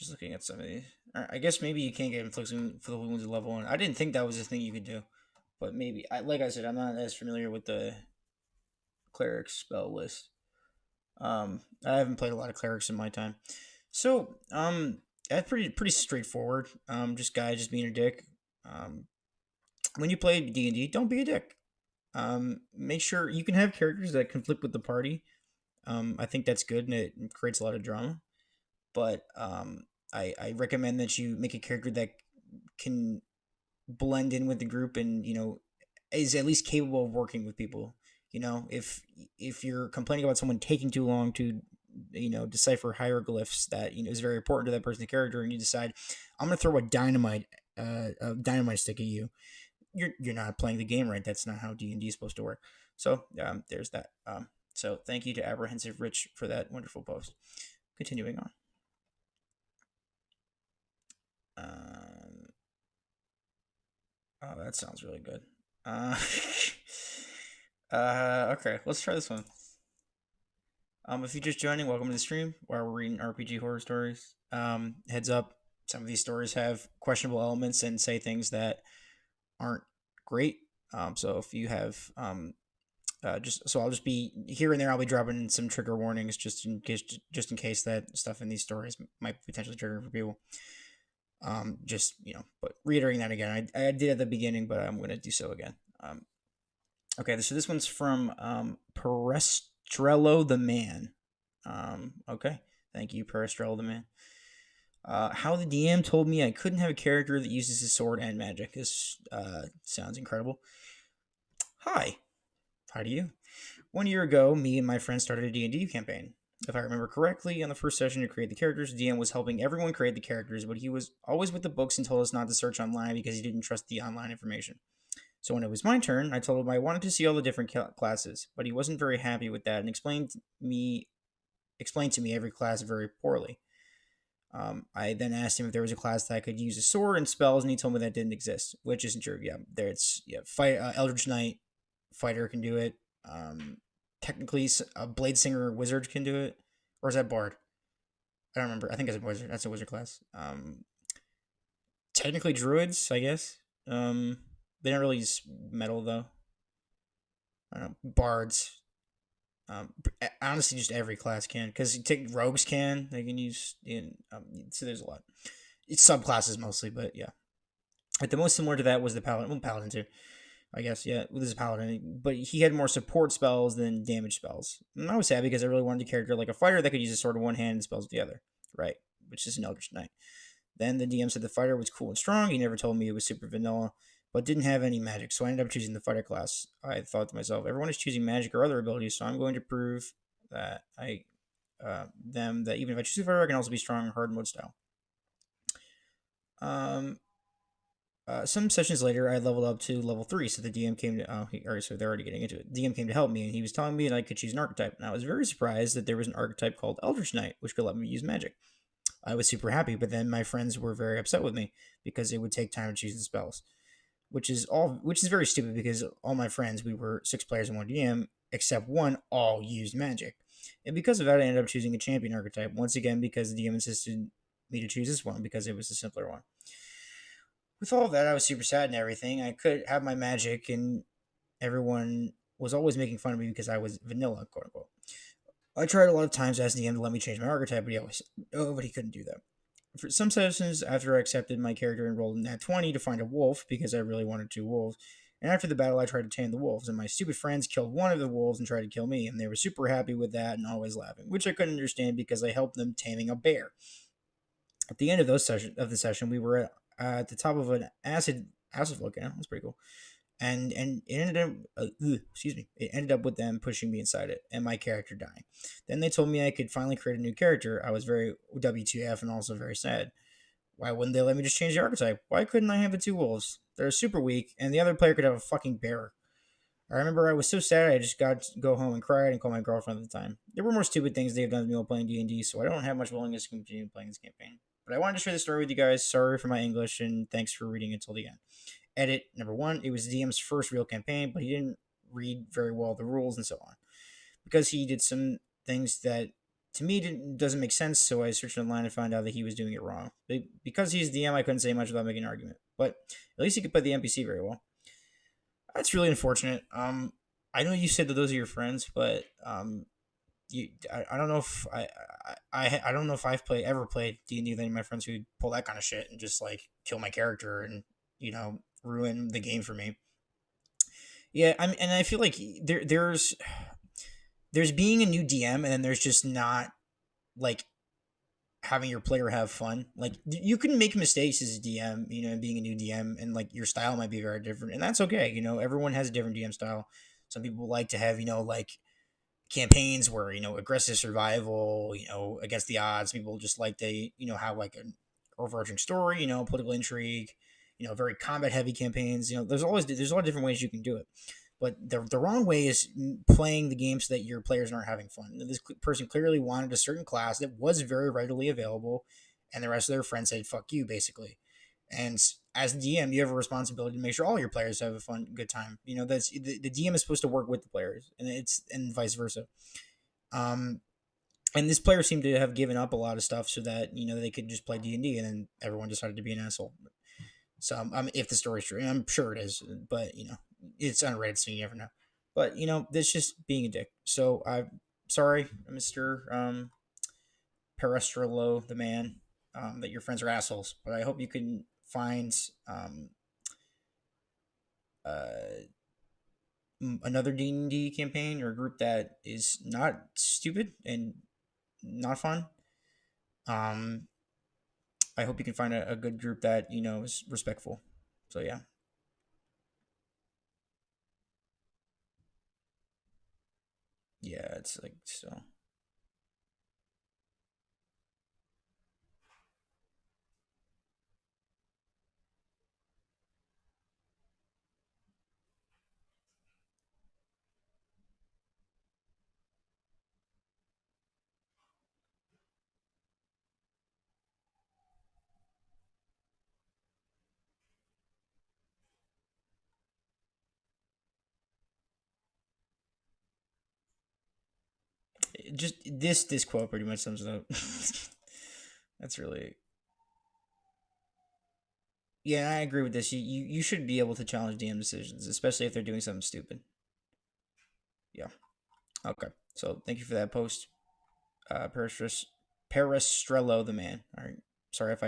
Just looking at some of these. I guess maybe you can't get inflicting for the wounds at level 1. I didn't think that was a thing you could do, but maybe. Like I said, I'm not as familiar with the cleric spell list. I haven't played a lot of clerics in my time, so that's pretty straightforward. Just being a dick. Um, when you play D&D, don't be a dick. Make sure you can have characters that conflict with the party. I think that's good and it creates a lot of drama. But I recommend that you make a character that can blend in with the group and is at least capable of working with people. If you're complaining about someone taking too long to decipher hieroglyphs that is very important to that person's character, and you decide I'm gonna throw a dynamite stick at you, you're not playing the game right. That's not how D&D is supposed to work. So there's that. So thank you to Apprehensive Rich for that wonderful post. Continuing on. Oh, that sounds really good. Okay, let's try this one. If you're just joining, welcome to the stream where we're reading RPG horror stories. Heads up, some of these stories have questionable elements and say things that aren't great. So if you have I'll just be here and there. I'll be dropping in some trigger warnings just in case that stuff in these stories might potentially trigger for people. But reiterating that again, I did at the beginning, but I'm going to do so again. Okay, so this one's from Perestrello the Man. Okay, thank you, Perestrello the Man. How the DM told me I couldn't have a character that uses his sword and magic. This sounds incredible. Hi, how do you? 1 year ago, me and my friends started a D&D campaign. If I remember correctly, on the first session to create the characters, DM was helping everyone create the characters, but he was always with the books and told us not to search online because he didn't trust the online information. So when it was my turn, I told him I wanted to see all the different classes, but he wasn't very happy with that and explained to me every class very poorly. I then asked him if there was a class that I could use a sword and spells, and he told me that didn't exist, which isn't true. Eldritch Knight fighter can do it. Technically, a Blade Singer wizard can do it, or is that Bard? I don't remember. I think it's a wizard. That's a wizard class. Technically druids, I guess. They don't really use metal though. I don't know. Bards. Honestly, just every class can, because you take rogues can. They can use so there's a lot. It's subclasses mostly, but yeah. Like the most similar to that was the paladin. Well, paladin too, I guess. Yeah, this is paladin, but he had more support spells than damage spells. And I was sad because I really wanted a character like a fighter that could use a sword in one hand and spells with the other. Right, which is an Eldritch Knight. Then the DM said the fighter was cool and strong. He never told me it was super vanilla, but didn't have any magic, so I ended up choosing the fighter class. I thought to myself, everyone is choosing magic or other abilities, so I'm going to prove that them that even if I choose the fighter, I can also be strong hard mode style. Some sessions later, I leveled up to level 3, so the DM came to. So they're already getting into it. The DM came to help me, and he was telling me that I could choose an archetype. And I was very surprised that there was an archetype called Eldritch Knight, which could let me use magic. I was super happy, but then my friends were very upset with me because it would take time to choose the spells, which is very stupid because all my friends, we were 6 players in one DM, except one, all used magic. And because of that, I ended up choosing a champion archetype once again because the DM insisted me to choose this one because it was the simpler one. With all of that, I was super sad and everything. I could have my magic, and everyone was always making fun of me because I was vanilla, quote unquote. I tried a lot of times to ask the DM to let me change my archetype, but he couldn't do that. For some sessions, after I accepted my character and rolled in that 20 to find a wolf because I really wanted 2 wolves, and after the battle, I tried to tame the wolves, and my stupid friends killed one of the wolves and tried to kill me, and they were super happy with that and always laughing, which I couldn't understand because I helped them taming a bear. At the end of the session, we were at the top of an acid volcano. That's pretty cool. And it ended up it ended up with them pushing me inside it and my character dying. Then they told me I could finally create a new character. I was very WTF and also very sad. Why wouldn't they let me just change the archetype? Why couldn't I have the 2 wolves? They're super weak, and the other player could have a fucking bear. I remember I was so sad I just got to go home and cried and call my girlfriend at the time. There were more stupid things they've done to me while playing D&D, so I don't have much willingness to continue playing this campaign. But I wanted to share the story with you guys. Sorry for my English, and thanks for reading until the end. Edit, number 1, it was DM's first real campaign, but he didn't read very well the rules and so on. Because he did some things that to me it doesn't make sense. So I searched online and found out that he was doing it wrong. Because he's DM, I couldn't say much without making an argument. But at least he could play the NPC very well. That's really unfortunate. I know you said that those are your friends, but I don't know if I don't know if I've ever played D&D with any of my friends who pull that kind of shit and just like kill my character and ruin the game for me. Yeah, and I feel like there's being a new DM, and then there's just not like having your player have fun. Like you can make mistakes as a DM, being a new DM, and like your style might be very different, and that's okay. Everyone has a different DM style. Some people like to have like campaigns where aggressive survival, against the odds. People just like they have like an overarching story, political intrigue, very combat heavy campaigns. There's a lot of different ways you can do it. But the wrong way is playing the game so that your players aren't having fun. This person clearly wanted a certain class that was very readily available, and the rest of their friends said "fuck you," basically. And as the DM, you have a responsibility to make sure all your players have a fun, good time. That's the DM is supposed to work with the players, and vice versa. Um, and this player seemed to have given up a lot of stuff so that they could just play D&D, and then everyone decided to be an asshole. So if the story's true, and I'm sure it is, but it's on Reddit, so you never know. But that's just being a dick. So I'm sorry, Mister Perestrello, the man, that your friends are assholes. But I hope you can find uh, another D&D campaign or group that is not stupid and not fun. Um, I hope you can find a good group that is respectful. So yeah, yeah, it's like so. Just this quote pretty much sums it up. That's really yeah. I agree with this. You should be able to challenge DM decisions, especially if they're doing something stupid. Yeah. Okay. So thank you for that post, Peristrello the man. All right. Sorry if I